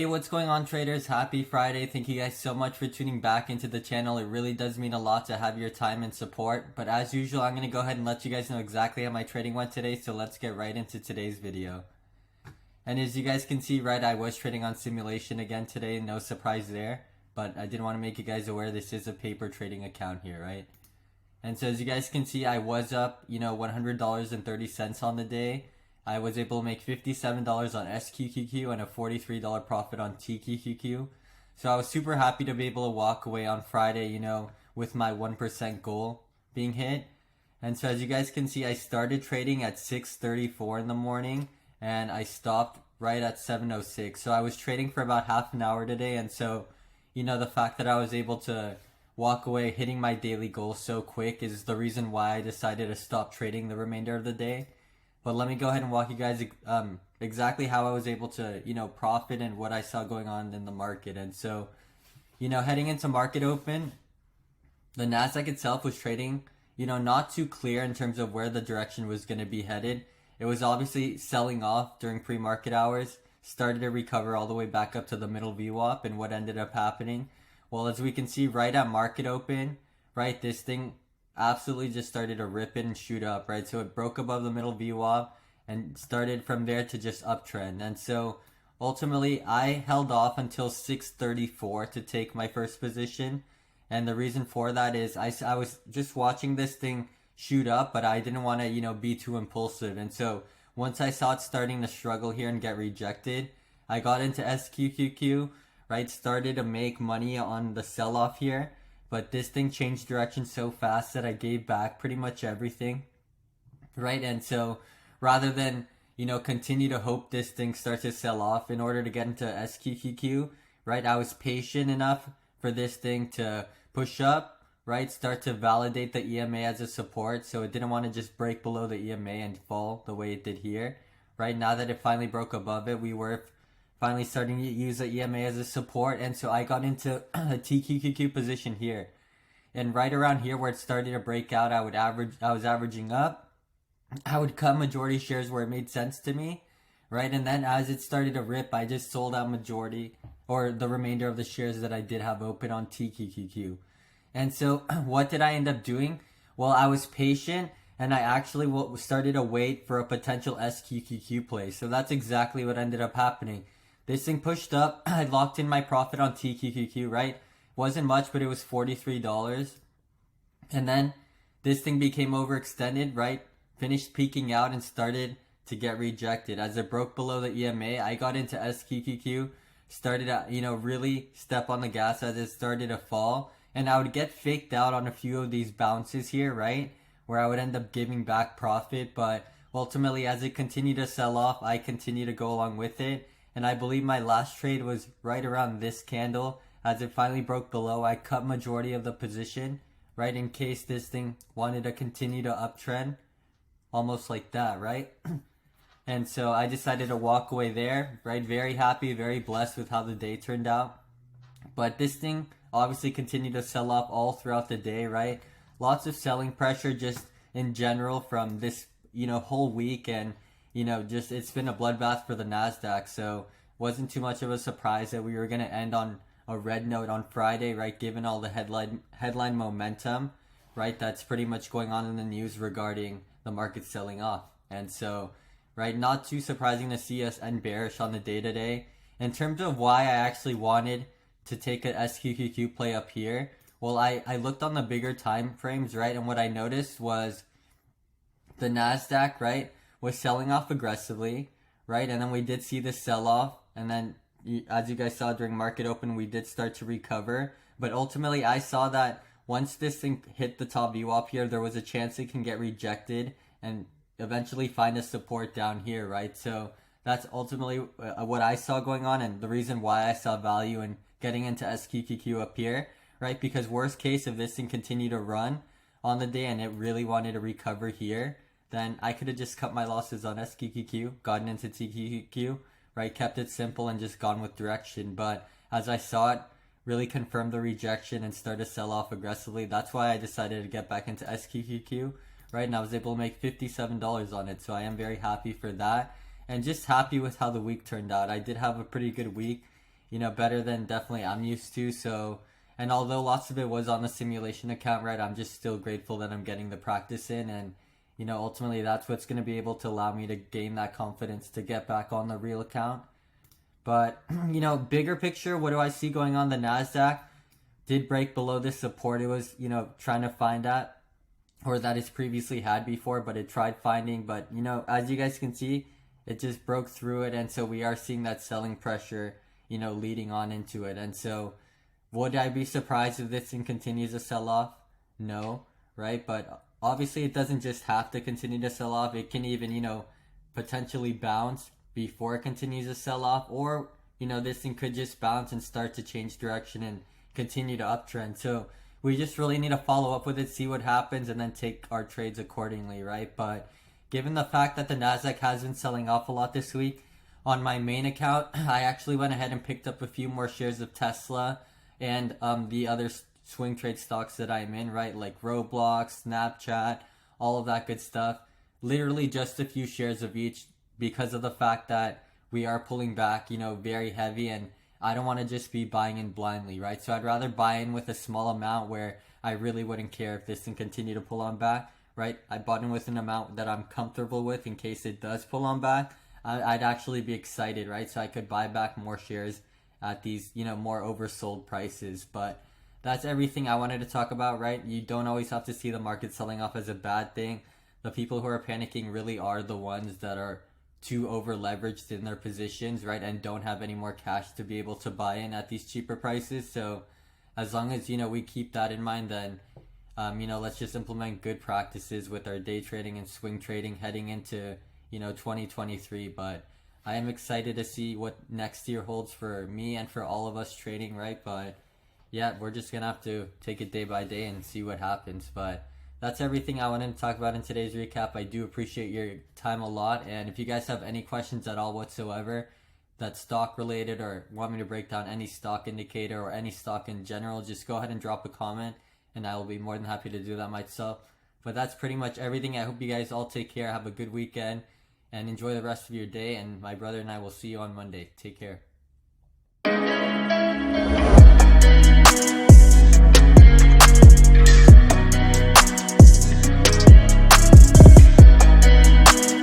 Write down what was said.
Hey, what's going on, traders? Happy Friday. Thank you guys so much for tuning back into the channel. It really does mean a lot to have your time and support. But as usual, I'm going to go ahead and let you guys know exactly how my trading went today. So let's get right into today's video. And as you guys can see, right, I was trading on simulation again today. No surprise there. But I did want to make you guys aware this is a paper trading account here, right? And so as you guys can see, I was up, $100.30 on the day. I was able to make $57 on SQQQ and a $43 profit on TQQQ. So I was super happy to be able to walk away on Friday, with my 1% goal being hit. And so as you guys can see, I started trading at 6:34 in the morning and I stopped right at 7:06. So I was trading for about half an hour today. And so, the fact that I was able to walk away hitting my daily goal so quick is the reason why I decided to stop trading the remainder of the day. But let me go ahead and walk you guys exactly how I was able to, profit and what I saw going on in the market. And so, heading into market open, the Nasdaq itself was trading, not too clear in terms of where the direction was going to be headed. It was obviously selling off during pre-market hours, started to recover all the way back up to the middle VWAP, and what ended up happening? Well, as we can see right at market open, right, this thing absolutely just started to rip it and shoot up, right? So it broke above the middle VWAP and started from there to just uptrend. And so ultimately I held off until 6:34 to take my first position. And the reason for that is I was just watching this thing shoot up, but I didn't want to, be too impulsive. And so once I saw it starting to struggle here and get rejected, I got into SQQQ, right? Started to make money on the sell-off here. But this thing changed direction so fast that I gave back pretty much everything, right? And so rather than, continue to hope this thing starts to sell off in order to get into SQQQ, right? I was patient enough for this thing to push up, right? Start to validate the EMA as a support. So it didn't want to just break below the EMA and fall the way it did here, right? Now that it finally broke above it, we were finally starting to use the EMA as a support, and so I got into a TQQQ position here. And right around here where it started to break out, I was averaging up. I would cut majority shares where it made sense to me, right? And then as it started to rip, I just sold out majority or the remainder of the shares that I did have open on TQQQ. And so what did I end up doing? Well, I was patient and I actually started to wait for a potential SQQQ play. So that's exactly what ended up happening. This thing pushed up. I locked in my profit on TQQQ, right? Wasn't much, but it was $43. And then this thing became overextended, right? Finished peaking out and started to get rejected. As it broke below the EMA, I got into SQQQ, started to, really step on the gas as it started to fall. And I would get faked out on a few of these bounces here, right? Where I would end up giving back profit. But ultimately, as it continued to sell off, I continued to go along with it. And I believe my last trade was right around this candle. As it finally broke below, I cut majority of the position, right, in case this thing wanted to continue to uptrend, almost like that, right? And so I decided to walk away there, right? Very happy, very blessed with how the day turned out. But this thing obviously continued to sell off all throughout the day, right? Lots of selling pressure just in general from this, whole week, and just it's been a bloodbath for the Nasdaq. So wasn't too much of a surprise that we were going to end on a red note on Friday, right? Given all the headline momentum, right? That's pretty much going on in the news regarding the market selling off. And so, right, not too surprising to see us end bearish on the day today. In terms of why I actually wanted to take a SQQQ play up here, well, I looked on the bigger time frames, right? And what I noticed was the Nasdaq, right, was selling off aggressively, right? And then we did see this sell-off. And then, as you guys saw during market open, we did start to recover. But ultimately, I saw that once this thing hit the top VWAP here, there was a chance it can get rejected and eventually find a support down here, right? So that's ultimately what I saw going on, and the reason why I saw value in getting into SQQQ up here, right? Because worst case, if this thing continued to run on the day and it really wanted to recover here, then I could have just cut my losses on SQQQ, gotten into TQQQ, right? Kept it simple and just gone with direction. But as I saw it really confirm the rejection and start to sell off aggressively, that's why I decided to get back into SQQQ, right? And I was able to make $57 on it. So I am very happy for that. And just happy with how the week turned out. I did have a pretty good week. better than definitely I'm used to. So, and although lots of it was on the simulation account, right, I'm just still grateful that I'm getting the practice in. And, ultimately that's what's going to be able to allow me to gain that confidence to get back on the real account. But, bigger picture, what do I see going on? The NASDAQ did break below this support it was, trying to find at, or that it's previously had before, but it tried finding. But, as you guys can see, it just broke through it. And so we are seeing that selling pressure, leading on into it. And so would I be surprised if this thing continues to sell off? No, right? But obviously it doesn't just have to continue to sell off. It can even, potentially bounce before it continues to sell off. Or, this thing could just bounce and start to change direction and continue to uptrend. So we just really need to follow up with it, see what happens, and then take our trades accordingly, right? But given the fact that the NASDAQ has been selling off a lot this week, on my main account, I actually went ahead and picked up a few more shares of Tesla and the other swing trade stocks that I'm in, right? Like Roblox, Snapchat, all of that good stuff. Literally just a few shares of each because of the fact that we are pulling back, very heavy, and I don't want to just be buying in blindly, right? So I'd rather buy in with a small amount where I really wouldn't care if this can continue to pull on back, right? I bought in with an amount that I'm comfortable with in case it does pull on back. I'd actually be excited, right? So I could buy back more shares at these, more oversold prices. But that's everything I wanted to talk about, right? You don't always have to see the market selling off as a bad thing. The people who are panicking really are the ones that are too over leveraged in their positions, right? And don't have any more cash to be able to buy in at these cheaper prices. So as long as, we keep that in mind, then, let's just implement good practices with our day trading and swing trading heading into 2023. But I am excited to see what next year holds for me and for all of us trading, right? But yeah, we're just gonna have to take it day by day and see what happens. But that's everything I wanted to talk about in today's recap. I do appreciate your time a lot, and if you guys have any questions at all whatsoever that's stock related, or want me to break down any stock indicator or any stock in general, just go ahead and drop a comment and I will be more than happy to do that myself. But that's pretty much everything. I hope you guys all take care, have a good weekend, and enjoy the rest of your day. And my brother and I will see you on Monday. Take care.